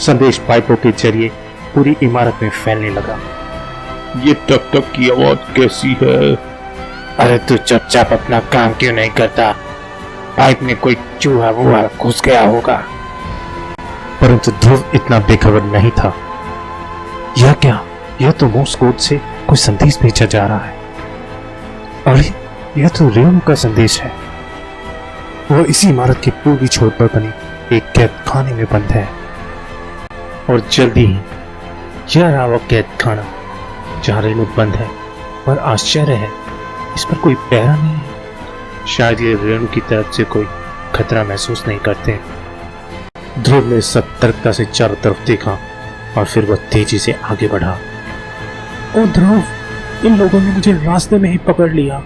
संदेश पाइपों के जरिए पूरी इमारत में फैलने लगा। ये टक टक की आवाज कैसी है? अरे तू चुपचाप अपना काम क्यों नहीं करता? पाइप में कोई चूहा वूहा घुस गया होगा। परंतु ध्रुव इतना बेखबर नहीं था। यह क्या? यह तो मोर्स कोड से कोई संदेश भेजा जा रहा है। अरे यह तो रेणु का संदेश है। वह इसी इमारत के पूर्वी छोर पर बनी एक कैद खाने में बंद है और जल्दी ही यह रहा वह कैद खाना जहाँ रेणु बंद है। पर आश्चर्य है, इस पर कोई पहरा नहीं है। शायद ये रेणु की तरफ से कोई खतरा महसूस नहीं करते। ध्रुव ने सतर्कता से चारों तरफ देखा और फिर वह तेजी से आगे बढ़ा। ओ ध्रुव, इन लोगों ने मुझे रास्ते में ही पकड़ लिया।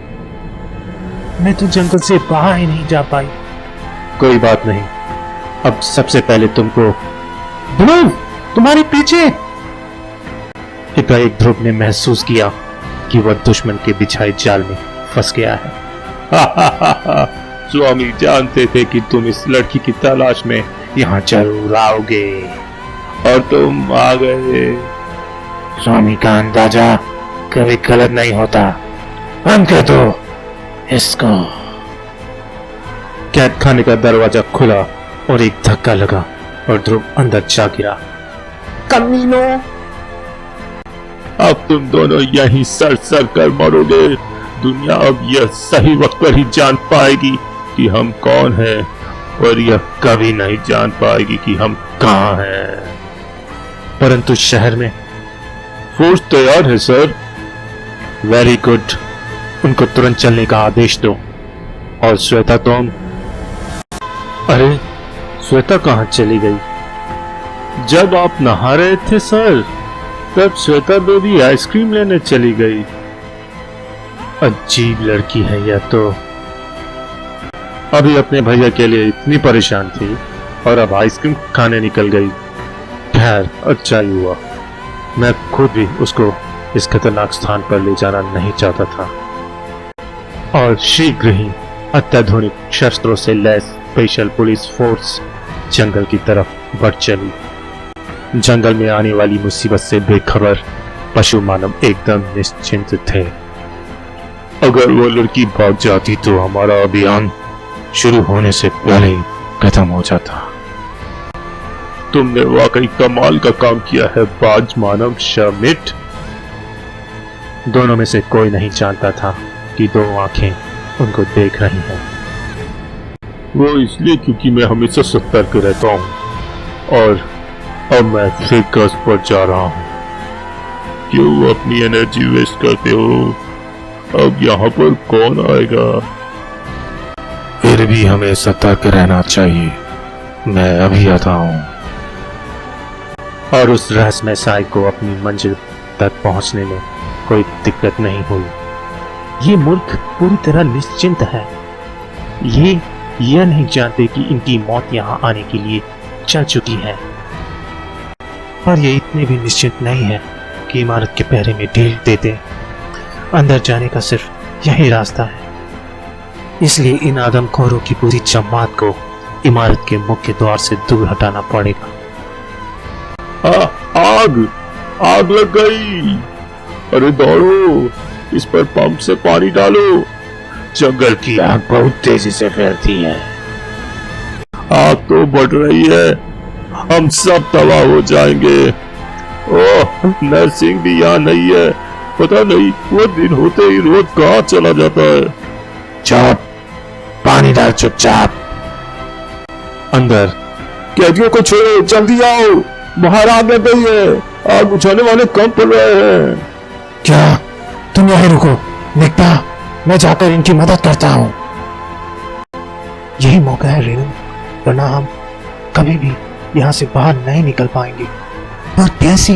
मैं तो जंगल से बाहर ही नहीं जा पाई। कोई बात नहीं, अब सबसे पहले तुमको। ध्रुव, तुम्हारे पीछे! एकाएक ध्रुव ने महसूस किया कि वह दुश्मन के बिछाए जाल में फंस गया है। स्वामी जानते थे कि तुम इस लड़की की तलाश में यहाँ जरूर आओगे और तुम आ गए। स्वामी का अंदाजा कभी गलत नहीं होता। बंद कर दो इसको। कैद खाने का दरवाजा खुला और एक धक्का लगा और ध्रुव अंदर जा गिरा। कमीनो! अब तुम दोनों यहीं सर सर कर मरोगे। दुनिया अब यह सही वक्त पर ही जान पाएगी कि हम कौन हैं, और यह कभी नहीं जान पाएगी कि हम कहां हैं। परंतु शहर में फोर्स तैयार है सर। वेरी गुड, उनको तुरंत चलने का आदेश दो। और श्वेता तुम? अरे श्वेता कहां चली गई? जब आप नहा रहे थे सर, तब श्वेता बेबी आइसक्रीम लेने चली गई। अजीब लड़की है यह तो। अभी अपने भैया के लिए इतनी परेशान थी और अब आइसक्रीम खाने निकल गई। खैर अच्छा ही हुआ। मैं खुद भी उसको इस खतरनाक स्थान पर ले जाना नहीं चाहता था। और शीघ्र ही अत्याधुनिक शस्त्रों से लैस स्पेशल पुलिस फोर्स जंगल की तरफ बढ़ चली। जंगल में आने वाली मुसीबत से बेखबर पशु मानव एकदम निश्चिंत थे। अगर वो लड़की भाग जाती तो हमारा अभियान शुरू होने से पहले ही खत्म हो जाता। तुमने वाकई कमाल का काम किया है बाज मानव शमिट। दोनों में से कोई नहीं जानता था कि दो आंखें उनको देख रही हैं। वो इसलिए क्योंकि मैं हमेशा सतर्क रहता हूँ और अब मैं फिर गश्त पर जा रहा हूँ। क्यों अपनी एनर्जी वेस्ट करते हो? अब यहाँ पर कौन आएगा? फिर भी हमें सतर्क रहना चाहिए। मैं अभी आता हूँ। और उस रहस्यमय साई को अपनी मंजिल तक पहुंचने में कोई दिक्कत नहीं हुई। ये मुल्क पूरी तरह निश्चिंत है। ये यह नहीं जानते कि इनकी मौत यहाँ आने के लिए चल चुकी है। पर ये इतने भी निश्चिंत नहीं है कि इमारत के पहरे में ढील देते। अंदर जाने का सिर्फ यही रास्ता है। इसलिए इन आदमखोरों की पूरी जमात को इमारत के मुख्य द्वार से दूर हटाना पड़ेगा। आग! आग लग गई! अरे दौड़ो, इस पर पंप से पानी डालो। जंगल की आग बहुत तेजी से फैलती है। आग तो बढ़ रही है, हम सब तबाह हो जाएंगे। ओह, नरसिंह भी यहाँ नहीं है। पता नहीं वो दिन होते ही रोज कहाँ चला जाता है। चुप, पानी डाल चुपचाप। अंदर। कैदियों को छोड़ो, जल्दी आओ, बाहर आग लग गई है। आग बुझाने वाले कम पड़ रहे हैं। क्या तुम यहीं रुको, निकटा, मैं जाकर इनकी मदद करता हूँ। यही मौका है रेणु, वरना हम कभी भी यहाँ से बाहर नहीं निकल पाएंगे। और कैसे?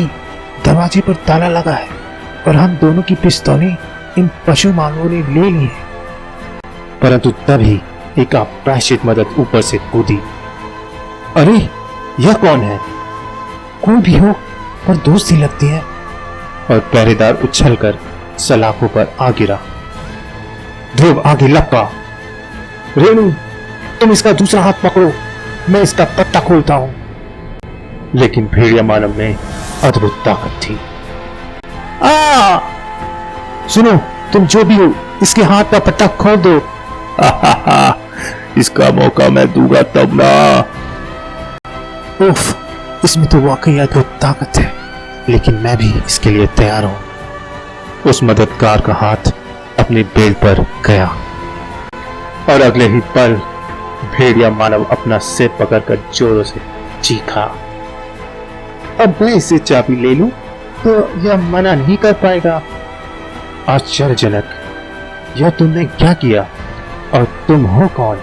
दरवाजे पर ताला लगा है और हम दोनों की पिस्तौलें इन पशु मानवों ने ले ली है। परंतु तभी एक अप्रायश्चित मदद ऊपर से कूदी। अरे यह कौन है? कोई भी हो पर दोस्ती लगती है। और पहरेदार उछलकर सलाखों पर आ गिरा। ध्रुव आगे लपका। रेणु, तुम इसका दूसरा हाथ पकड़ो, मैं इसका पट्टा खोलता हूं। लेकिन भेड़िया मानव में अद्भुत ताकत थी। सुनो, तुम जो भी हो, इसके हाथ का पट्टा खोल दो। इसका मौका मैं दूंगा तब ना। उफ, इसमें तो वाकई अद्भुत ताकत है, लेकिन मैं भी इसके लिए तैयार हूं। उस मददगार का हाथ अपनी बेल पर गया और अगले ही पल भेड़िया मानव अपना सिर पकड़कर जोरों से चीखा। अब मैं इसे चाबी ले लूं तो यह मना नहीं कर पाएगा। आश्चर्यजनक, यह तुमने क्या किया? और तुम हो कौन?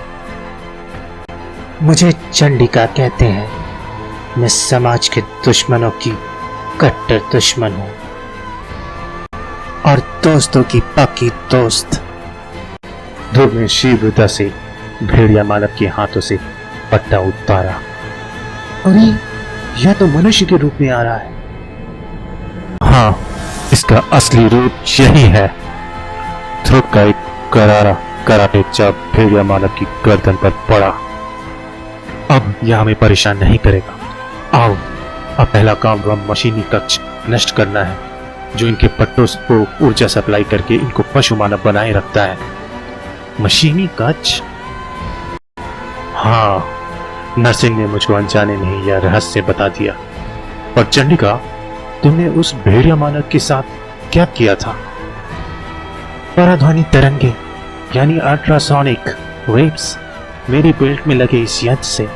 मुझे चंडिका कहते हैं। मैं समाज के दुश्मनों की कट्टर दुश्मन हूं और दोस्तों की पक्की दोस्त। ध्रुव ने शीघ्रता से भेड़िया मानव के हाथों से पट्टा उतारा। अरे, यह तो मनुष्य के रूप में आ रहा है। हाँ, इसका असली रूप यही है। ध्रुव का एक करारा कराटे चाप भेड़िया मानव की गर्दन पर पड़ा। अब यह हमें परेशान नहीं करेगा। आओ, अब पहला काम वह मशीनी कक्ष नष्ट करना है, जो इनके पट्टों को ऊर्जा सप्लाई करके इनको पशु मानव बनाए रखता है। मशीनी कक्ष? हाँ, नरसिंह ने मुझको अनजाने में ही यह रहस्य बता दिया। और चंडिका, तुमने उस भेड़िया मानव के साथ क्या किया था? पराध्वनि तरंगे यानी अल्ट्रासोनिक वेव्स मेरी बेल्ट में लगे इस यंत्र से